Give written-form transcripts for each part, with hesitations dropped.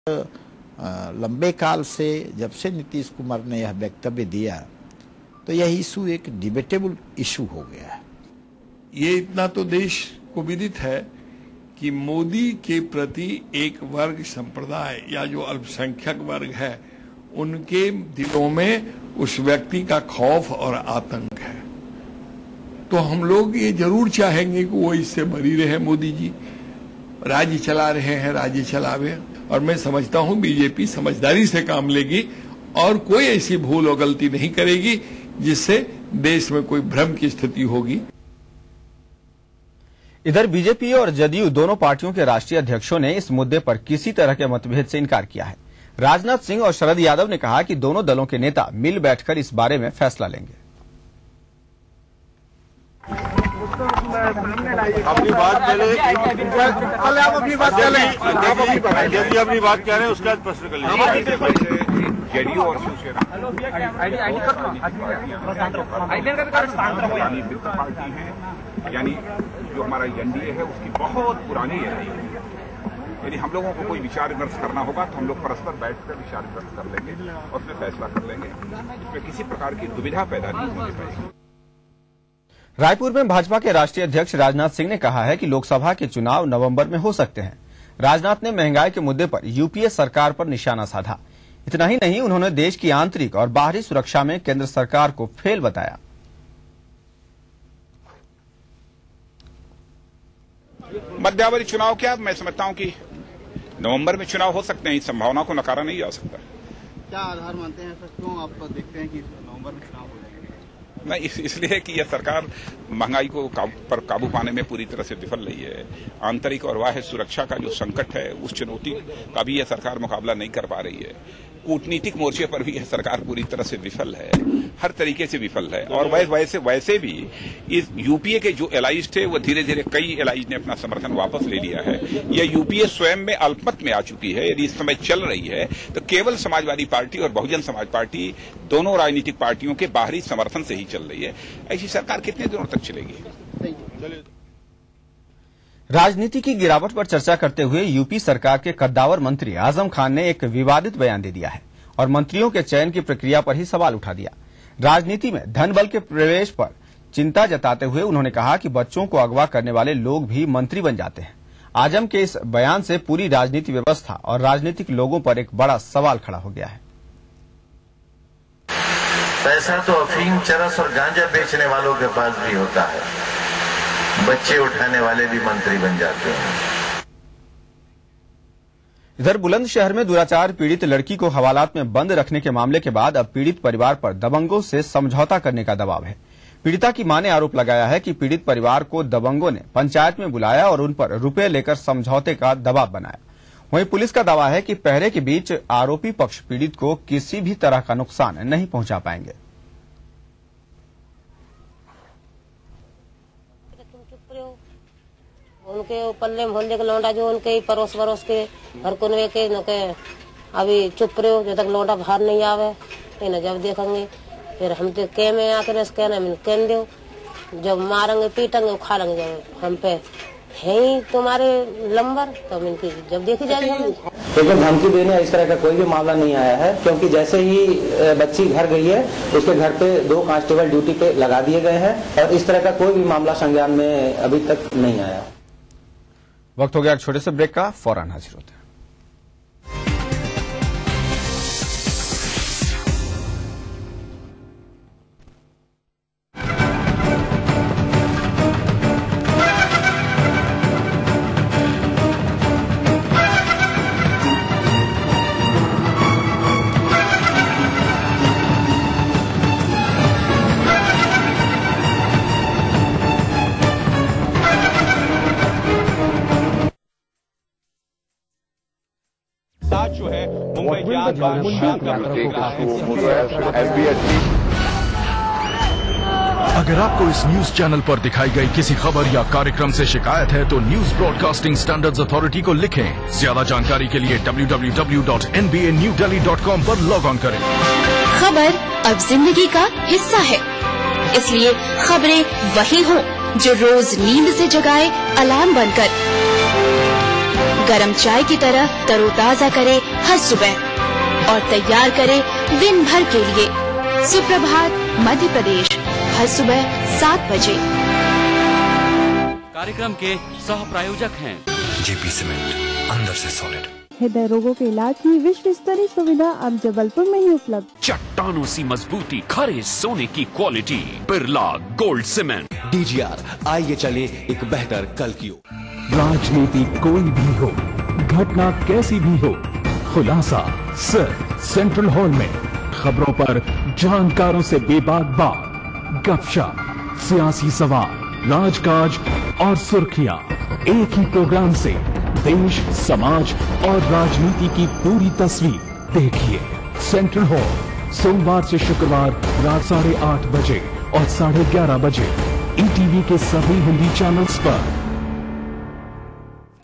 लंबे काल से जब से नीतीश कुमार ने यह वक्तव्य दिया तो यह इशू एक डिबेटेबल इशू हो गया है। ये इतना तो देश को विदित है कि मोदी के प्रति एक वर्ग संप्रदाय या जो अल्पसंख्यक वर्ग है उनके दिलों में उस व्यक्ति का खौफ और आतंक है। तो हम लोग ये जरूर चाहेंगे कि वो इससे बरी रहे। मोदी जी राज्य चला रहे हैं, राज्य चलावे, और मैं समझता हूं बीजेपी समझदारी से काम लेगी और कोई ऐसी भूल और गलती नहीं करेगी जिससे देश में कोई भ्रम की स्थिति होगी। इधर बीजेपी और जदयू दोनों पार्टियों के राष्ट्रीय अध्यक्षों ने इस मुद्दे पर किसी तरह के मतभेद से इनकार किया है। राजनाथ सिंह और शरद यादव ने कहा कि दोनों दलों के नेता मिल बैठकर इस बारे में फैसला लेंगे। अपनी बात पहले आप अपनी बात कर लें, जब अपनी बात कह रहे हैं उसके बाद प्रश्न कर लेंगे। जेडीयू और शिवसेना मित्र पार्टी है, यानी जो हमारा एनडीए है उसकी बहुत पुरानी है। यदि हम लोगों को कोई विचार विमर्श करना होगा तो हम लोग परस्पर बैठकर विचार विमर्श कर लेंगे और उसमें फैसला कर लेंगे। इसमें किसी प्रकार की दुविधा पैदा नहीं होने पाएगी। रायपुर में भाजपा के राष्ट्रीय अध्यक्ष राजनाथ सिंह ने कहा है कि लोकसभा के चुनाव नवंबर में हो सकते हैं। राजनाथ ने महंगाई के मुद्दे पर यूपीए सरकार पर निशाना साधा। इतना ही नहीं, उन्होंने देश की आंतरिक और बाहरी सुरक्षा में केंद्र सरकार को फेल बताया। मध्यावधि चुनाव क्या, मैं समझता हूं कि नवंबर में चुनाव हो सकते हैं। इस संभावना को नकारा नहीं जा सकता। क्या आधार मानते हैं, क्यों आप देखते हैं कि नवंबर में चुनाव हो जाएंगे? नहीं, इसलिए कि यह सरकार महंगाई को पर काबू पाने में पूरी तरह से विफल रही है। आंतरिक और बाह्य सुरक्षा का जो संकट है उस चुनौती का भी यह सरकार मुकाबला नहीं कर पा रही है। कूटनीतिक मोर्चे पर भी यह सरकार पूरी तरह से विफल है, हर तरीके से विफल है। और वैसे भी इस यूपीए के जो एलाइज थे वो धीरे धीरे कई एलाइज ने अपना समर्थन वापस ले लिया है। यह यूपीए स्वयं में अल्पमत में आ चुकी है। यदि इस समय चल रही है तो केवल समाजवादी पार्टी और बहुजन समाज पार्टी दोनों राजनीतिक पार्टियों के बाहरी समर्थन से ही चल रही है। ऐसी सरकार कितने दिनों तक चलेगी? राजनीति की गिरावट पर चर्चा करते हुए यूपी सरकार के कद्दावर मंत्री आजम खान ने एक विवादित बयान दे दिया है और मंत्रियों के चयन की प्रक्रिया पर ही सवाल उठा दिया। राजनीति में धन बल के प्रवेश पर चिंता जताते हुए उन्होंने कहा कि बच्चों को अगवा करने वाले लोग भी मंत्री बन जाते हैं। आजम के इस बयान से पूरी राजनीति व्यवस्था और राजनीतिक लोगों पर एक बड़ा सवाल खड़ा हो गया है। पैसा तो अफीम, चरस और गांजा बेचने वालों के पास भी होता है। बच्चे उठाने वाले भी मंत्री बन जाते हैं। इधर बुलंदशहर में दुराचार पीड़ित लड़की को हवालात में बंद रखने के मामले के बाद अब पीड़ित परिवार पर दबंगों से समझौता करने का दबाव है। पीड़िता की मां ने आरोप लगाया है कि पीड़ित परिवार को दबंगों ने पंचायत में बुलाया और उन पर रुपए लेकर समझौते का दबाव बनाया। वहीं पुलिस का दावा है कि पहरे के बीच आरोपी पक्ष पीड़ित को किसी भी तरह का नुकसान नहीं पहुंचा पाएंगे। उनके पल्ले मोहल्ले के लौंडा जो उनके परोस के घर कुनवे के अभी चुप रहे हो जब तक लौंडा बाहर नहीं आवे। इन्हें जब देखेंगे फिर हम तो के में आकर कहने दो, जब मारेंगे पीटेंगे उखाड़ेंगे जब हम पे है ही तुम्हारे लंबर, तो इनकी जब देखी जाएगी। लेकिन धमकी देने इस तरह का कोई भी मामला नहीं आया है, क्योंकि जैसे ही बच्ची घर गई है उसके घर पे 2 कांस्टेबल ड्यूटी पे लगा दिए गए हैं और इस तरह का कोई भी मामला संज्ञान में अभी तक नहीं आया। वक्त हो गया एक छोटे से ब्रेक का, फौरन हाजिर होते हैं। जो है मुंबई जात अगर आपको इस न्यूज चैनल पर दिखाई गई किसी खबर या कार्यक्रम से शिकायत है तो न्यूज ब्रॉडकास्टिंग स्टैंडर्ड्स अथॉरिटी को लिखें। ज्यादा जानकारी के लिए www.nbanewdelhi.com पर लॉग ऑन करें। खबर अब जिंदगी का हिस्सा है, इसलिए खबरें वही हों जो रोज नींद से जगाए अलार्म बनकर। गरम चाय की तरह तरोताजा करे हर सुबह और तैयार करे दिन भर के लिए। सुप्रभात मध्य प्रदेश, हर सुबह 7 बजे। कार्यक्रम के सह प्रायोजक हैं जेपी सीमेंट, अंदर से सॉलिड। हृदय रोगों के इलाज की विश्व स्तरीय सुविधा अब जबलपुर में ही उपलब्ध। चट्टानों सी मजबूती, खरे सोने की quality, Birla gold cement. DGR, आइए चले एक बेहतर कल की ओर। राजनीति कोई भी हो, घटना कैसी भी हो, खुलासा सिर्फ सेंट्रल हॉल में। खबरों पर जानकारों से बेबाक बात, गपशप, सियासी सवाल, राजकाज और सुर्खियां एक ही प्रोग्राम से देश, समाज और राजनीति की पूरी तस्वीर देखिए। सेंट्रल हॉल, सोमवार से शुक्रवार रात 8:30 बजे और 11:30 बजे ETV के सभी हिंदी चैनल्स पर।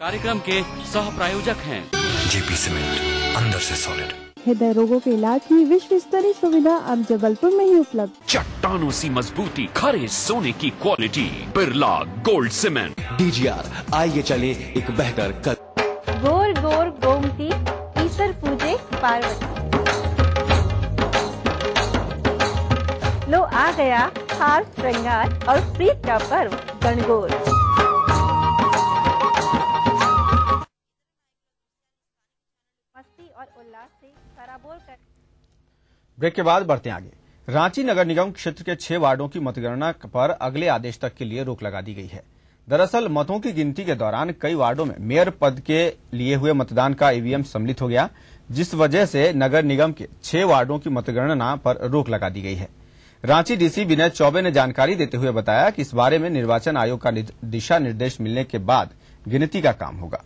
कार्यक्रम के सह प्रायोजक हैं जेपी सीमेंट, अंदर से सॉलिड। हृदय रोगों के इलाज की विश्व स्तरीय सुविधा अब जबलपुर में ही उपलब्ध। चट्टानों सी मजबूती, खरे सोने की quality, Birla gold cement. DGR, आइए चले एक बेहतर कल। गोर गोर गोमती, ईश्वर पूजे पार्वती। लो आ गया हार श्रृंगार और प्रीत का पर्व गणगौर। ब्रेक के बाद बढ़ते हैं आगे। रांची नगर निगम क्षेत्र के 6 वार्डों की मतगणना पर अगले आदेश तक के लिए रोक लगा दी गई है। दरअसल मतों की गिनती के दौरान कई वार्डों में मेयर पद के लिए हुए मतदान का ईवीएम सम्मिलित हो गया, जिस वजह से नगर निगम के 6 वार्डों की मतगणना पर रोक लगा दी गई है। रांची डीसी विनय चौबे ने जानकारी देते हुए बताया कि इस बारे में निर्वाचन आयोग का दिशा निर्देश मिलने के बाद गिनती का काम होगा।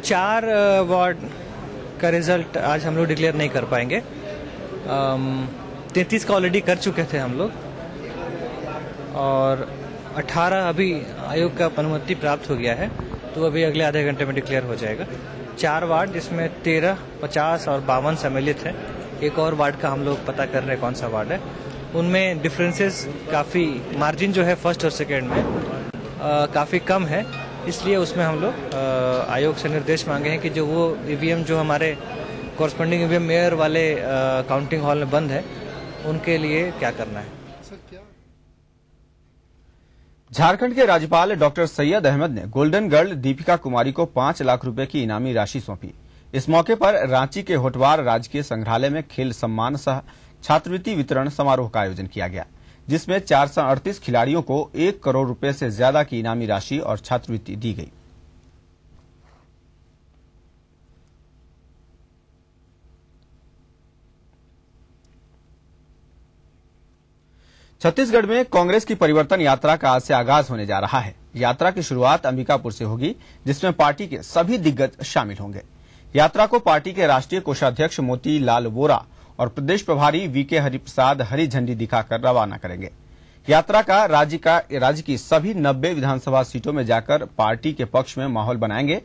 चार वार्ड का रिजल्ट आज हम लोग डिक्लेयर नहीं कर पाएंगे। 33 का ऑलरेडी कर चुके थे हम लोग और 18 अभी आयोग का अनुमति प्राप्त हो गया है, तो अभी अगले आधे घंटे में डिक्लेयर हो जाएगा। 4 वार्ड जिसमें 13, 50 और 52 सम्मिलित है। एक और वार्ड का हम लोग पता कर रहे हैं कौन सा वार्ड है। उनमें डिफरेंसेस काफ़ी, मार्जिन जो है फर्स्ट और सेकेंड में काफ़ी कम है, इसलिए उसमें हम लोग आयोग से निर्देश मांगे हैं कि जो वो ईवीएम जो हमारे कॉरस्पॉन्डिंग ईवीएम मेयर वाले काउंटिंग हॉल में बंद है, उनके लिए क्या करना है। झारखंड के राज्यपाल डॉक्टर सैयद अहमद ने गोल्डन गर्ल दीपिका कुमारी को 5 लाख रुपए की इनामी राशि सौंपी। इस मौके पर रांची के होटवार राजकीय संग्रहालय में खेल सम्मान सह छात्रवृत्ति वितरण समारोह का आयोजन किया गया, जिसमें 438 खिलाड़ियों को 1 करोड़ रुपए से ज्यादा की इनामी राशि और छात्रवृत्ति दी गई। छत्तीसगढ़ में कांग्रेस की परिवर्तन यात्रा का आज से आगाज होने जा रहा है। यात्रा की शुरुआत अंबिकापुर से होगी, जिसमें पार्टी के सभी दिग्गज शामिल होंगे। यात्रा को पार्टी के राष्ट्रीय कोषाध्यक्ष मोती लाल वोरा और प्रदेश प्रभारी वीके हरिप्रसाद हरी झंडी दिखाकर रवाना करेंगे। यात्रा का राज्य की सभी 90 विधानसभा सीटों में जाकर पार्टी के पक्ष में माहौल बनाएंगे।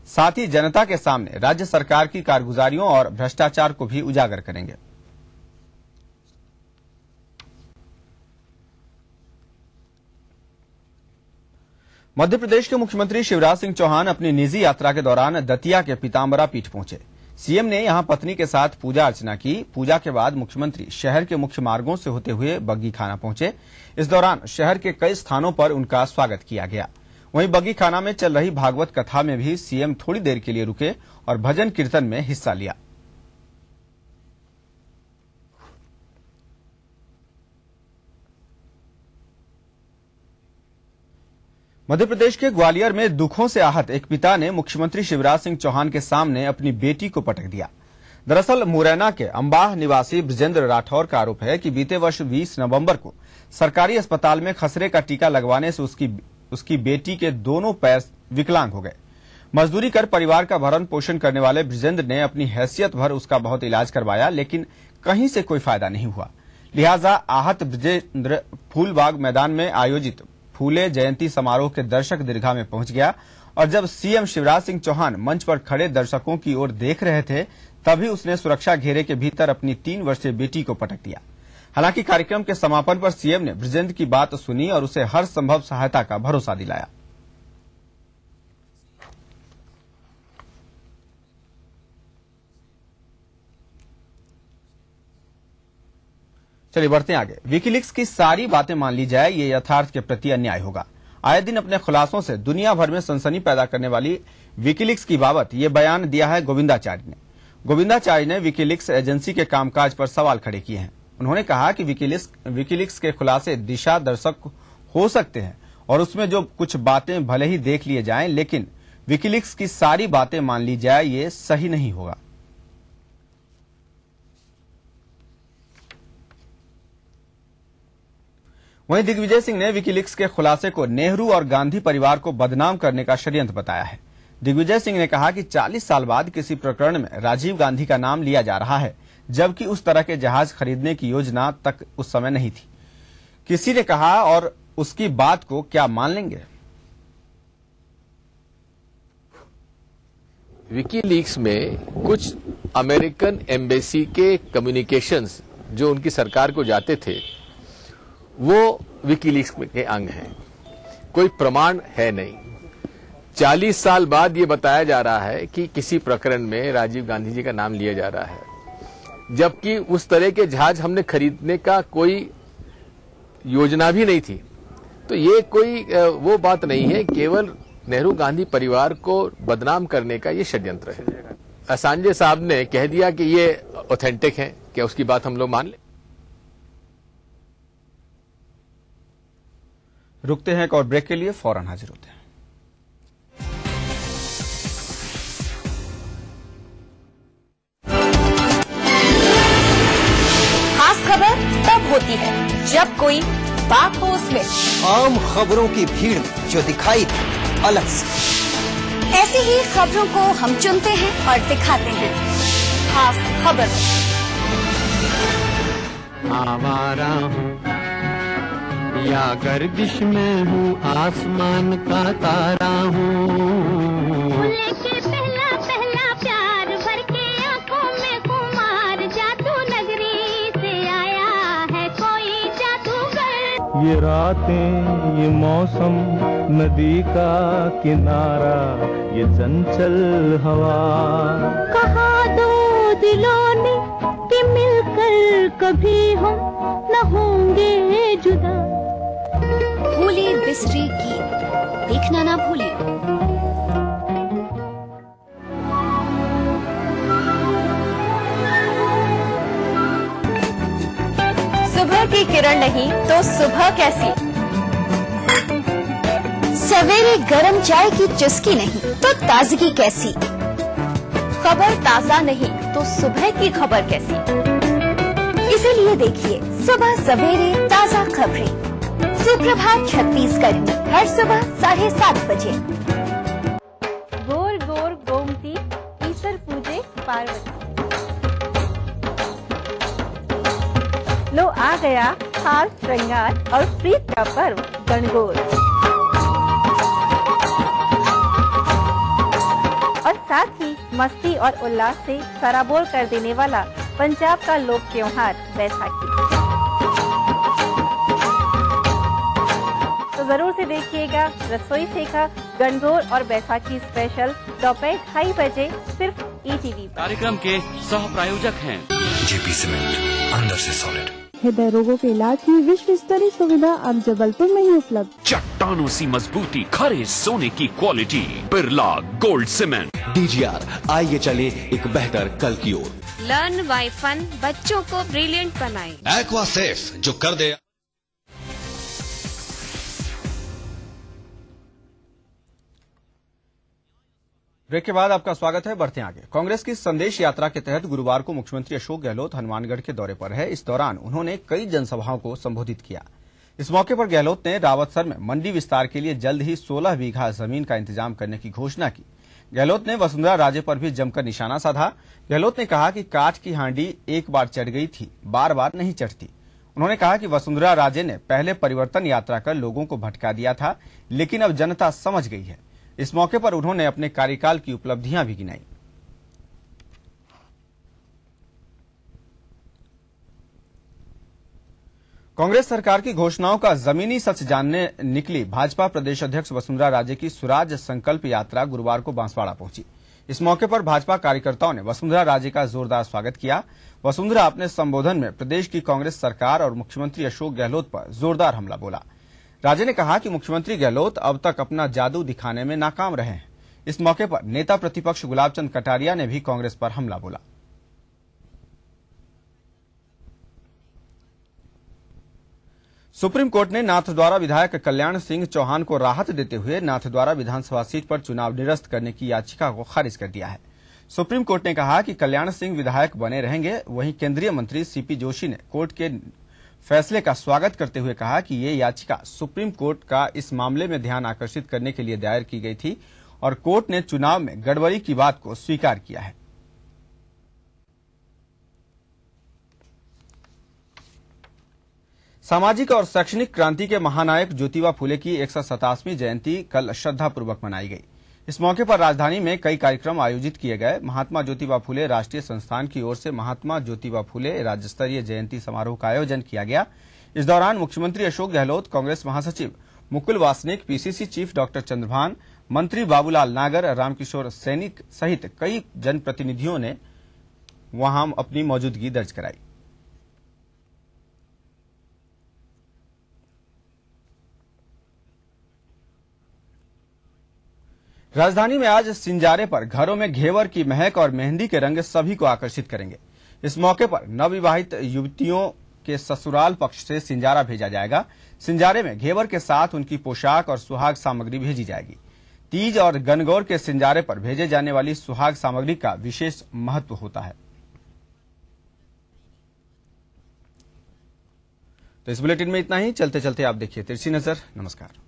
साथ ही जनता के सामने राज्य सरकार की कारगुजारियों और भ्रष्टाचार को भी उजागर करेंगे। मध्य प्रदेश के मुख्यमंत्री शिवराज सिंह चौहान अपनी निजी यात्रा के दौरान दतिया के पीताम्बरा पीठ पहुंचे। सीएम ने यहां पत्नी के साथ पूजा अर्चना की। पूजा के बाद मुख्यमंत्री शहर के मुख्य मार्गों से होते हुए बग्गी खाना पहुंचे। इस दौरान शहर के कई स्थानों पर उनका स्वागत किया गया। वहीं बग्गी खाना में चल रही भागवत कथा में भी सीएम थोड़ी देर के लिए रुके और भजन कीर्तन में हिस्सा लिया। मध्य प्रदेश के ग्वालियर में दुखों से आहत एक पिता ने मुख्यमंत्री शिवराज सिंह चौहान के सामने अपनी बेटी को पटक दिया। दरअसल मुरैना के अंबाह निवासी ब्रजेंद्र राठौर का आरोप है कि बीते वर्ष 20 नवंबर को सरकारी अस्पताल में खसरे का टीका लगवाने से उसकी बेटी के दोनों पैर विकलांग हो गए। मजदूरी कर परिवार का भरण पोषण करने वाले ब्रजेंद्र ने अपनी हैसियत भर उसका बहुत इलाज करवाया, लेकिन कहीं से कोई फायदा नहीं हुआ। लिहाजा आहत ब्रजेंद्र फूलबाग मैदान में आयोजित फूले जयंती समारोह के दर्शक दीर्घा में पहुंच गया और जब सीएम शिवराज सिंह चौहान मंच पर खड़े दर्शकों की ओर देख रहे थे, तभी उसने सुरक्षा घेरे के भीतर अपनी 3 वर्षीय बेटी को पटक दिया। हालांकि कार्यक्रम के समापन पर सीएम ने बृजेंद्र की बात सुनी और उसे हर संभव सहायता का भरोसा दिलाया। चलिए बढ़ते हैं आगे। विकीलीक्स की सारी बातें मान ली जाए, ये यथार्थ के प्रति अन्याय होगा। आए दिन अपने खुलासों से दुनिया भर में सनसनी पैदा करने वाली विकीलीक्स की बाबत ये बयान दिया है गोविंदाचार्य ने। गोविंदाचार्य ने विकीलीक्स एजेंसी के कामकाज पर सवाल खड़े किए हैं। उन्होंने कहा कि विकीलीक्स के खुलासे दिशा दर्शक हो सकते हैं और उसमें जो कुछ बातें भले ही देख लिए जाएं, लेकिन विकीलीक्स की सारी बातें मान ली जाए ये सही नहीं होगा। वहीं दिग्विजय सिंह ने विकीलीक्स के खुलासे को नेहरू और गांधी परिवार को बदनाम करने का षड्यंत्र बताया है। दिग्विजय सिंह ने कहा कि 40 साल बाद किसी प्रकरण में राजीव गांधी का नाम लिया जा रहा है, जबकि उस तरह के जहाज खरीदने की योजना तक उस समय नहीं थी। किसी ने कहा और उसकी बात को क्या मान लेंगे। विकीलीक्स में कुछ अमेरिकन एम्बेसी के कम्युनिकेशंस जो उनकी सरकार को जाते थे वो विकीलीक्स के अंग हैं। कोई प्रमाण है नहीं। 40 साल बाद ये बताया जा रहा है कि किसी प्रकरण में राजीव गांधी जी का नाम लिया जा रहा है, जबकि उस तरह के जहाज हमने खरीदने का कोई योजना भी नहीं थी। तो ये कोई वो बात नहीं है, केवल नेहरू गांधी परिवार को बदनाम करने का ये षड्यंत्र है। असांजे साहब ने कह दिया कि ये ऑथेंटिक है, क्या उसकी बात हम लोग मान लें? रुकते हैं एक और ब्रेक के लिए, फौरन हाजिर होते हैं। खास खबर तब होती है जब कोई बात हो उसमें आम खबरों की भीड़ जो दिखाई दे अलग से। ऐसी ही खबरों को हम चुनते हैं और दिखाते हैं खास खबर। आवारा हूँ या गर्दिश में हूँ, आसमान का तारा हूँ। लेके पहला पहला प्यार भर के आंखों में कुमार, जादू नगरी से आया है कोई जादूगर। ये रातें ये मौसम नदी का किनारा ये चंचल हवा, कहा दो दिलों ने कि मिलकर कभी हम न होंगे जुदा। भूली बिसरी गीत देखना ना भूलिए। सुबह की किरण नहीं तो सुबह कैसी, सवेरे गरम चाय की चुस्की नहीं तो ताजगी कैसी, खबर ताजा नहीं तो सुबह की खबर कैसी। इसीलिए देखिए सुबह सवेरे ताजा खबरें, सुप्रभात छत्तीसगढ़ हर सुबह 7:30 बजे। गोर गोर गोमती ईश्वर पूजे पार्वती। लो आ गया हार श्रृंगार और प्रीत का पर्व गणगौर, और साथ ही मस्ती और उल्लास से सराबोर कर देने वाला पंजाब का लोक त्योहार बैसाखी। तो जरूर से देखिएगा रसोई सेका गणगौर और बैसाखी स्पेशल दोपहर 2:30 बजे सिर्फ ETV पर। कार्यक्रम के सह प्रायोजक हैं जेपी सीमेंट, अंदर से सॉलिड। हृदय रोगों के इलाज की विश्व स्तरीय सुविधा अब जबलपुर में ही उपलब्ध। चट्टानों सी मजबूती, खरे सोने की quality, Birla gold cement. DGR, आइए चले एक बेहतर कल की ओर। लर्न बाय फन, बच्चों को ब्रिलियंट बनाए। एक्वा सेफ जो कर दे। ब्रेक के बाद आपका स्वागत है। बढ़ते हैं आगे। कांग्रेस की संदेश यात्रा के तहत गुरुवार को मुख्यमंत्री अशोक गहलोत हनुमानगढ़ के दौरे पर है। इस दौरान उन्होंने कई जनसभाओं को संबोधित किया। इस मौके पर गहलोत ने रावतसर में मंडी विस्तार के लिए जल्द ही 16 बीघा जमीन का इंतजाम करने की घोषणा की। गहलोत ने वसुंधरा राजे पर भी जमकर निशाना साधा। गहलोत ने कहा कि काठ की हांडी एक बार चढ़ गई थी, बार बार नहीं चढ़ती। उन्होंने कहा कि वसुंधरा राजे ने पहले परिवर्तन यात्रा कर लोगों को भटका दिया था, लेकिन अब जनता समझ गई है। इस मौके पर उन्होंने अपने कार्यकाल की उपलब्धियां भी गिनाई। कांग्रेस सरकार की घोषणाओं का जमीनी सच जानने निकली भाजपा प्रदेश अध्यक्ष वसुंधरा राजे की स्वराज संकल्प यात्रा गुरुवार को बांसवाड़ा पहुंची। इस मौके पर भाजपा कार्यकर्ताओं ने वसुंधरा राजे का जोरदार स्वागत किया। वसुंधरा अपने संबोधन में प्रदेश की कांग्रेस सरकार और मुख्यमंत्री अशोक गहलोत पर जोरदार हमला बोला। राजे ने कहा कि मुख्यमंत्री गहलोत अब तक अपना जादू दिखाने में नाकाम रहे हैं। इस मौके पर नेता प्रतिपक्ष गुलाब चंद कटारिया ने भी कांग्रेस पर हमला बोला। सुप्रीम कोर्ट ने नाथद्वारा विधायक कल्याण सिंह चौहान को राहत देते हुए नाथद्वारा विधानसभा सीट पर चुनाव निरस्त करने की याचिका को खारिज कर दिया है। सुप्रीम कोर्ट ने कहा कि कल्याण सिंह विधायक बने रहेंगे। वहीं केंद्रीय मंत्री सीपी जोशी ने कोर्ट के फैसले का स्वागत करते हुए कहा कि ये याचिका सुप्रीम कोर्ट का इस मामले में ध्यान आकर्षित करने के लिए दायर की गई थी और कोर्ट ने चुनाव में गड़बड़ी की बात को स्वीकार किया है। सामाजिक और शैक्षणिक क्रांति के महानायक ज्योतिबा फुले की 157वीं जयंती कल श्रद्धापूर्वक मनाई गई। इस मौके पर राजधानी में कई कार्यक्रम आयोजित किए गए। महात्मा ज्योतिबा फुले राष्ट्रीय संस्थान की ओर से महात्मा ज्योतिबा फुले राज्य स्तरीय जयंती समारोह का आयोजन किया गया। इस दौरान मुख्यमंत्री अशोक गहलोत, कांग्रेस महासचिव Mukul Wasnik, PCC chief doctor Chandrabhan, मंत्री बाबूलाल नागर, रामकिशोर सैनिक सहित कई जनप्रतिनिधियों ने वहां अपनी मौजूदगी दर्ज कराई। राजधानी में आज सिंजारे पर घरों में घेवर की महक और मेहंदी के रंग सभी को आकर्षित करेंगे। इस मौके पर नवविवाहित युवतियों के ससुराल पक्ष से सिंजारा भेजा जाएगा। सिंजारे में घेवर के साथ उनकी पोशाक और सुहाग सामग्री भेजी जाएगी। तीज और गणगौर के सिंजारे पर भेजे जाने वाली सुहाग सामग्री का विशेष महत्व होता है। तो इस बुलेटिन में इतना ही। चलते चलते आप देखिए तिरछी नजर। नमस्कार।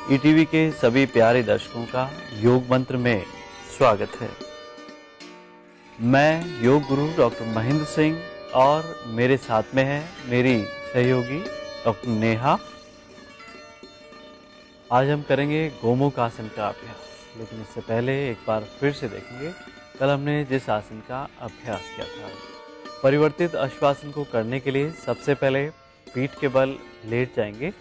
ईटीवी के सभी प्यारे दर्शकों का योग मंत्र में स्वागत है। मैं योग गुरु डॉक्टर महेंद्र सिंह और मेरे साथ में है मेरी सहयोगी डॉक्टर नेहा। आज हम करेंगे गोमुख आसन का अभ्यास, लेकिन इससे पहले एक बार फिर से देखेंगे कल हमने जिस आसन का अभ्यास किया था। परिवर्तित अश्वासन को करने के लिए सबसे पहले पीठ के बल लेट जाएंगे।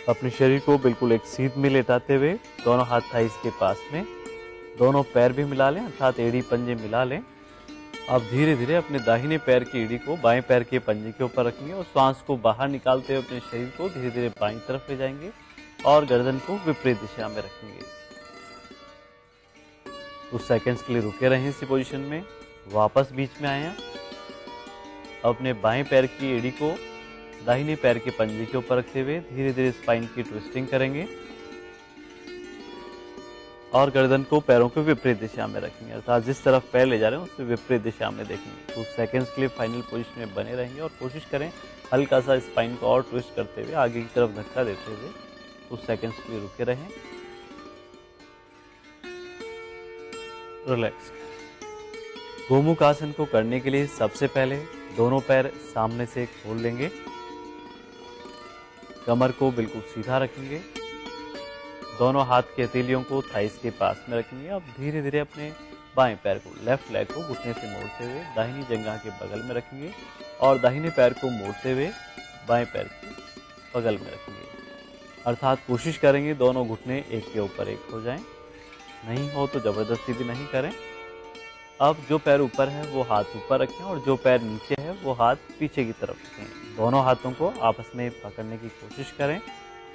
अपने शरीर को बिल्कुल एक सीध में लेटाते हुए दोनों हाथ थाइस के पास में, दोनों पैर भी मिला लें अर्थात एड़ी पंजे मिला लें। अब धीरे धीरे अपने दाहिने पैर की एड़ी को बाएं पैर के पंजे के ऊपर रखेंगे और श्वास को बाहर निकालते हुए अपने शरीर को धीरे धीरे बाईं तरफ ले जाएंगे और गर्दन को विपरीत दिशा में रखेंगे। कुछ सेकंड्स के लिए रुके रहें इसी पोजीशन में। वापस बीच में आए। अपने बाएं पैर की एड़ी को दाहिने पैर के पंजे के ऊपर रखते हुए धीरे धीरे स्पाइन की ट्विस्टिंग करेंगे और गर्दन को पैरों के विपरीत दिशा में रखेंगे अर्थात जिस तरफ पैर ले जा रहे हैं उससे विपरीत दिशा में देखेंगे। कुछ सेकंड्स के लिए फाइनल पोजीशन में बने रहेंगे और कोशिश करें हल्का सा स्पाइन को और ट्विस्ट करते हुए आगे की तरफ धक्का देते हुए कुछ सेकंड्स के लिए रुके रहें। रिलैक्स। गोमुख आसन को करने के लिए सबसे पहले दोनों पैर सामने से खोल लेंगे, कमर को बिल्कुल सीधा रखेंगे, दोनों हाथ की हथेलियों को थाइस के पास में रखेंगे। अब धीरे धीरे अपने बाएं पैर को, लेफ्ट लेग को घुटने से मोड़ते हुए दाहिनी जंघा के बगल में रखेंगे और दाहिने पैर को मोड़ते हुए बाएं पैर के बगल में रखेंगे। अर्थात कोशिश करेंगे दोनों घुटने एक के ऊपर एक हो जाएं। नहीं हो तो जबरदस्ती भी नहीं करें। अब जो पैर ऊपर है वो हाथ ऊपर रखें और जो पैर नीचे है वो हाथ पीछे की तरफ रखें। दोनों हाथों को आपस में पकड़ने की कोशिश करें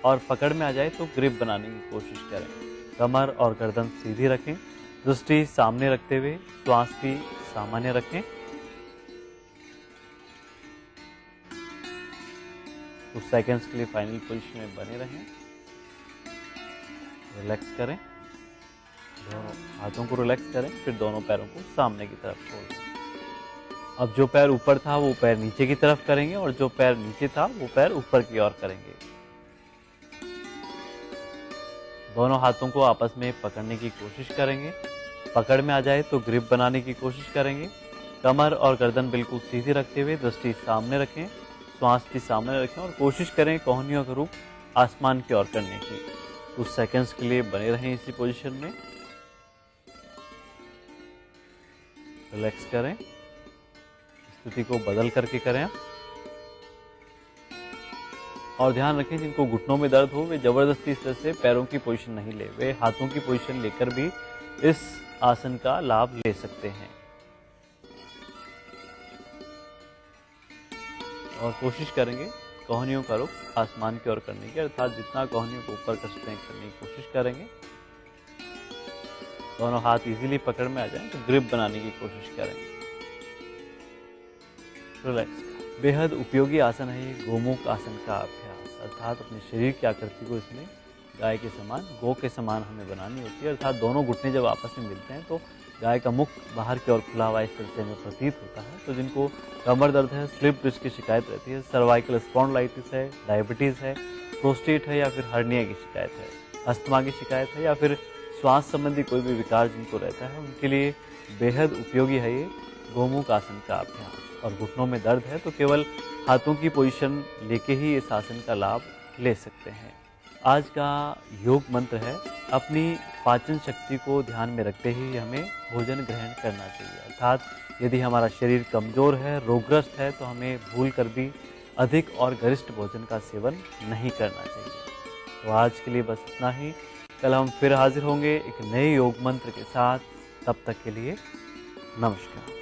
और पकड़ में आ जाए तो ग्रिप बनाने की कोशिश करें। कमर और गर्दन सीधी रखें, दृष्टि सामने रखते हुए श्वास भी सामान्य रखें। कुछ सेकंड्स के लिए फाइनल पोजीशन में बने रहें। रिलैक्स करें, दोनों हाथों को रिलैक्स करें, फिर दोनों पैरों को सामने की तरफ छोड़ दें। अब जो पैर ऊपर था वो पैर नीचे की तरफ करेंगे और जो पैर नीचे था वो पैर ऊपर की ओर करेंगे। दोनों हाथों को आपस में पकड़ने की कोशिश करेंगे। पकड़ में आ जाए तो ग्रिप बनाने की कोशिश करेंगे। कमर और गर्दन बिल्कुल सीधी रखते हुए दृष्टि सामने रखें, श्वास भी सामने रखें और कोशिश करें कोहनियों का रुख आसमान की ओर करने की। कुछ सेकंड्स के लिए बने रहें इसी पोजीशन में। रिलैक्स करें, स्थिति को बदल करके करें और ध्यान रखें जिनको घुटनों में दर्द हो वे जबरदस्ती इस तरह से पैरों की पोजीशन नहीं ले, वे हाथों की पोजीशन लेकर भी इस आसन का लाभ ले सकते हैं। और कोशिश करेंगे कोहनियों का रुख आसमान की ओर करने की, अर्थात जितना कोहनियों को ऊपर कर सकते हैं करने की कोशिश करेंगे। दोनों हाथ इजीली पकड़ में आ जाएं तो ग्रिप बनाने की कोशिश करेंगे। रिलैक्स। बेहद उपयोगी आसन है ये गोमुख आसन का अभ्यास, अर्थात अपने शरीर की आकृति को इसमें गाय के समान, गौ के समान हमें बनानी होती है। अर्थात दोनों घुटने जब आपस में मिलते हैं तो गाय का मुख बाहर की ओर खुला हुआ इस तरह से हमें प्रतीत होता है। तो जिनको कमर दर्द है, स्लिप डिस्क की शिकायत रहती है, सर्वाइकल स्पॉन्डिलाइटिस है, डायबिटीज है, प्रोस्टेट है या फिर हर्निया की शिकायत है, अस्थमा की शिकायत है या फिर श्वास संबंधी कोई भी विकार जिनको रहता है, उनके लिए बेहद उपयोगी है ये गोमुख आसन का अभ्यास। और घुटनों में दर्द है तो केवल हाथों की पोजीशन लेके ही इस आसन का लाभ ले सकते हैं। आज का योग मंत्र है, अपनी पाचन शक्ति को ध्यान में रखते ही हमें भोजन ग्रहण करना चाहिए। अर्थात यदि हमारा शरीर कमजोर है, रोगग्रस्त है तो हमें भूल कर भी अधिक और गरिष्ठ भोजन का सेवन नहीं करना चाहिए। तो आज के लिए बस इतना ही। कल हम फिर हाजिर होंगे एक नए योग मंत्र के साथ। तब तक के लिए नमस्कार।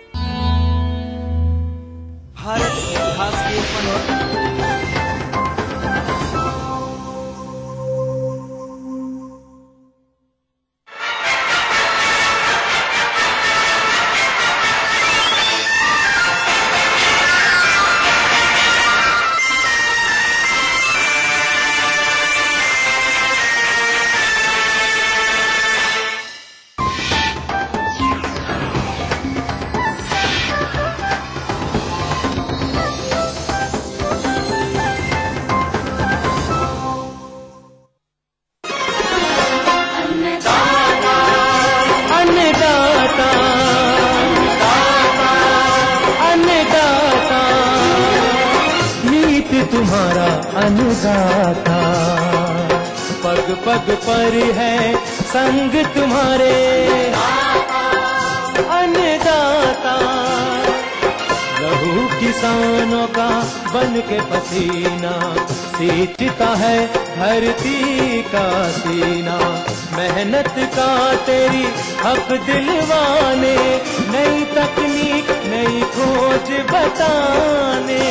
भारत इतिहास के पन्ने तुम्हारा अन्नदाता, पग पग पर है संग तुम्हारे अन्नदाता। लहू किसानों का बन के पसीना सींचता है धरती का सीना। मेहनत का तेरी हक दिलवाने, नई तकनीक नई खोज बताने।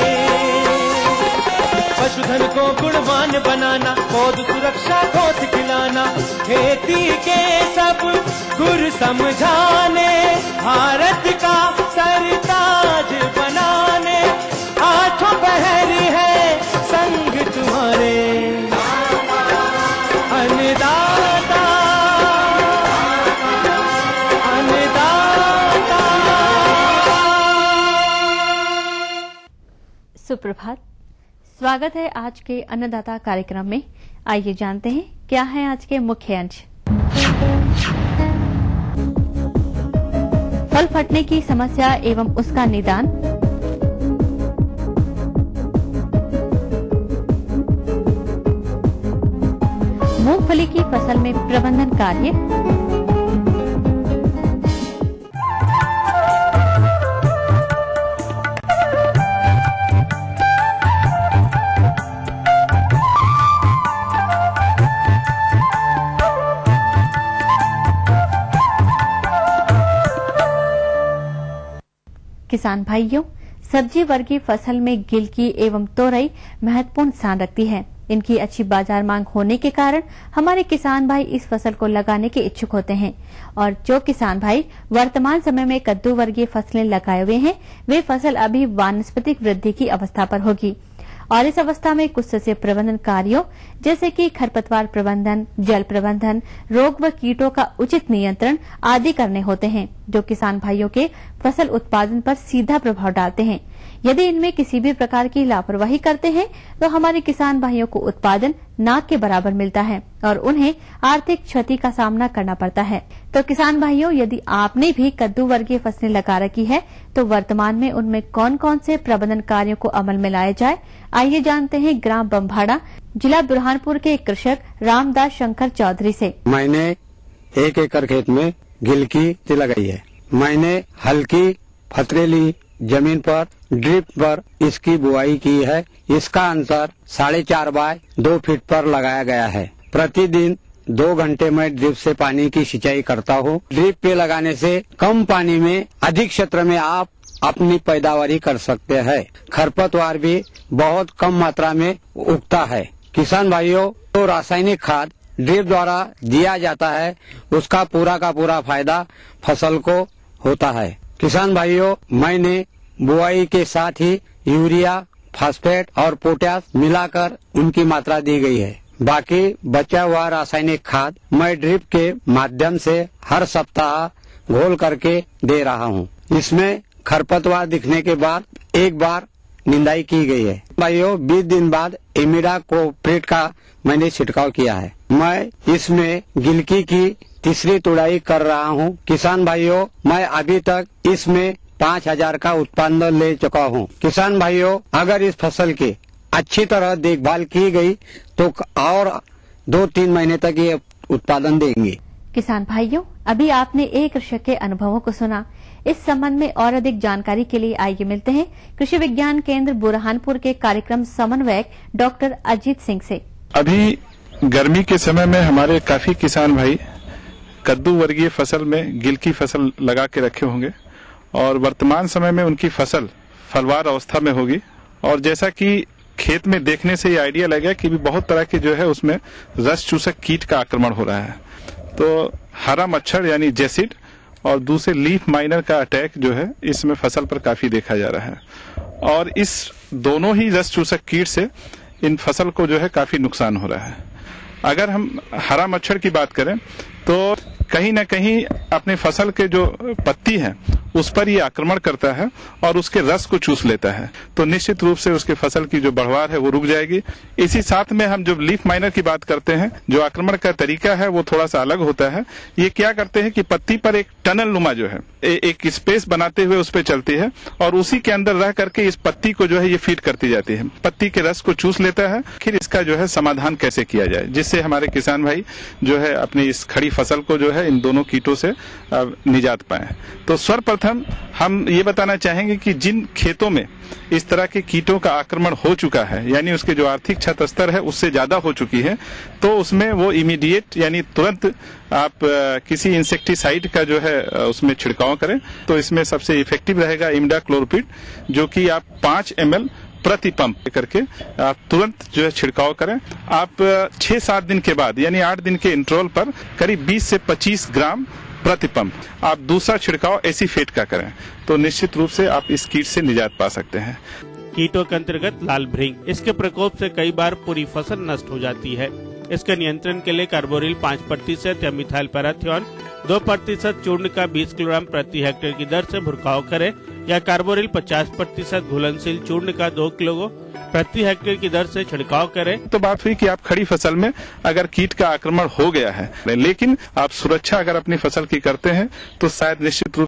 पशुधन को गुणवान बनाना, पौध सुरक्षा को सिखलाना, खेती के सब गुर समझाने, भारत का सरताज बनाने। आठों पहर है संग तुम्हारे अन्नदाता, अन्नदाता। सुप्रभात। स्वागत है आज के अन्नदाता कार्यक्रम में। आइए जानते हैं क्या है आज के मुख्य अंश। फल फटने की समस्या एवं उसका निदान, मूंगफली की फसल में प्रबंधन कार्य, किसान भाइयों, सब्जी वर्गीय फसल में गिलकी एवं तोरई महत्वपूर्ण स्थान रखती है। इनकी अच्छी बाजार मांग होने के कारण हमारे किसान भाई इस फसल को लगाने के इच्छुक होते हैं। और जो किसान भाई वर्तमान समय में कद्दू वर्गीय फसलें लगाए हुए हैं, वे फसल अभी वानस्पतिक वृद्धि की अवस्था पर होगी और इस अवस्था में कुछ सस्य प्रबंधन कार्यों जैसे कि खरपतवार प्रबंधन, जल प्रबंधन, रोग व कीटों का उचित नियंत्रण आदि करने होते हैं, जो किसान भाइयों के फसल उत्पादन पर सीधा प्रभाव डालते हैं। यदि इनमें किसी भी प्रकार की लापरवाही करते हैं तो हमारे किसान भाइयों को उत्पादन नाक के बराबर मिलता है और उन्हें आर्थिक क्षति का सामना करना पड़ता है। तो किसान भाइयों, यदि आपने भी कद्दू वर्गीय फसलें लगा रखी है तो वर्तमान में उनमें कौन कौन से प्रबंधन कार्यों को अमल में लाया जाए, आइए जानते हैं ग्राम बम्भाड़ा, जिला बुरहानपुर के कृषक रामदास शंकर चौधरी से। मैंने 1 एकड़ खेत में गिलकी लगाई है। मैंने हल्की पथरीली जमीन पर ड्रिप पर इसकी बुआई की है। इसका अंतर 4.5 बाय 2 फीट पर लगाया गया है। प्रतिदिन 2 घंटे में ड्रिप से पानी की सिंचाई करता हूँ। ड्रिप पे लगाने से कम पानी में अधिक क्षेत्र में आप अपनी पैदावारी कर सकते हैं। खरपतवार भी बहुत कम मात्रा में उगता है। किसान भाइयों, तो रासायनिक खाद ड्रिप द्वारा दिया जाता है, उसका पूरा का पूरा फायदा फसल को होता है। किसान भाइयों, मैंने बुआई के साथ ही यूरिया, फास्फेट और पोटाश मिलाकर उनकी मात्रा दी गई है। बाकी बचा हुआ रासायनिक खाद मैं ड्रिप के माध्यम से हर सप्ताह घोल करके दे रहा हूँ। इसमें खरपतवार दिखने के बाद एक बार निंदाई की गई है। भाइयों, 20 दिन बाद इमिडाक्लोप्रिड का मैंने छिड़काव किया है। मैं इसमें गिलकी की तीसरी तुड़ाई कर रहा हूँ। किसान भाइयों, मैं अभी तक इसमें 5,000 का उत्पादन ले चुका हूँ। किसान भाइयों, अगर इस फसल की अच्छी तरह देखभाल की गई तो और 2-3 महीने तक ये उत्पादन देंगे। किसान भाइयों, अभी आपने एक कृषक के अनुभवों को सुना। इस संबंध में और अधिक जानकारी के लिए आइए मिलते हैं कृषि विज्ञान केंद्र बुरहानपुर के कार्यक्रम समन्वयक डॉक्टर अजीत सिंह से। अभी गर्मी के समय में हमारे काफी किसान भाई कद्दू वर्गीय फसल में गिलकी फसल लगा के रखे होंगे और वर्तमान समय में उनकी फसल फलवार अवस्था में होगी। और जैसा कि खेत में देखने से ये आइडिया लगा कि भी बहुत तरह के जो है उसमें रस चूसक कीट का आक्रमण हो रहा है। तो हरा मच्छर यानी जेसिड और दूसरे लीफ माइनर का अटैक जो है इसमें फसल पर काफी देखा जा रहा है और इस दोनों ही रस चूसक कीट से इन फसल को जो है काफी नुकसान हो रहा है। अगर हम हरा मच्छर की बात करें तो कहीं न कहीं अपने फसल के जो पत्ती है उस पर ये आक्रमण करता है और उसके रस को चूस लेता है, तो निश्चित रूप से उसके फसल की जो बढ़वार है वो रुक जाएगी। इसी साथ में हम जो लीफ माइनर की बात करते हैं, जो आक्रमण का तरीका है वो थोड़ा सा अलग होता है। ये क्या करते हैं कि पत्ती पर एक टनल नुमा जो है एक स्पेस बनाते हुए उस पर चलती है और उसी के अंदर रह करके इस पत्ती को जो है ये फीड करती जाती है, पत्ती के रस को चूस लेता है। फिर इसका जो है समाधान कैसे किया जाए जिससे हमारे किसान भाई जो है अपनी इस खड़ी फसल को जो है इन दोनों कीटों से निजात पाए। तो सर्वप्रथम हम ये बताना चाहेंगे कि जिन खेतों में इस तरह के कीटों का आक्रमण हो चुका है, यानी उसके जो आर्थिक क्षत स्तर है उससे ज्यादा हो चुकी है, तो उसमें वो इमीडिएट यानी तुरंत आप किसी इंसेक्टिसाइड का जो है उसमें छिड़काव करें। तो इसमें सबसे इफेक्टिव रहेगा इमिडाक्लोप्रिड, जो कि आप 5 ml प्रति पंप करके आप तुरंत जो है छिड़काव करें। आप 6-7 दिन के बाद यानी 8 दिन के इंटरवल पर करीब 20 से 25 ग्राम प्रति पंप आप दूसरा छिड़काव एसीफेट का करें, तो निश्चित रूप से आप इस कीट से निजात पा सकते हैं। कीटों के अंतर्गत लाल भृंग, इसके प्रकोप से कई बार पूरी फसल नष्ट हो जाती है। इसके नियंत्रण के लिए कार्बोरिल 5% या मिथाइल पैराथियोन 2% चूर्ण का 20 किलोग्राम प्रति हेक्टेयर की दर से भुरकाव करें या कार्बोरिल 50% घुलनशील चूर्ण का 2 किलो प्रति हेक्टेयर की दर से छिड़काव करें। तो बात हुई कि आप खड़ी फसल में अगर कीट का आक्रमण हो गया है, लेकिन आप सुरक्षा अगर अपनी फसल की करते हैं तो शायद निश्चित रूप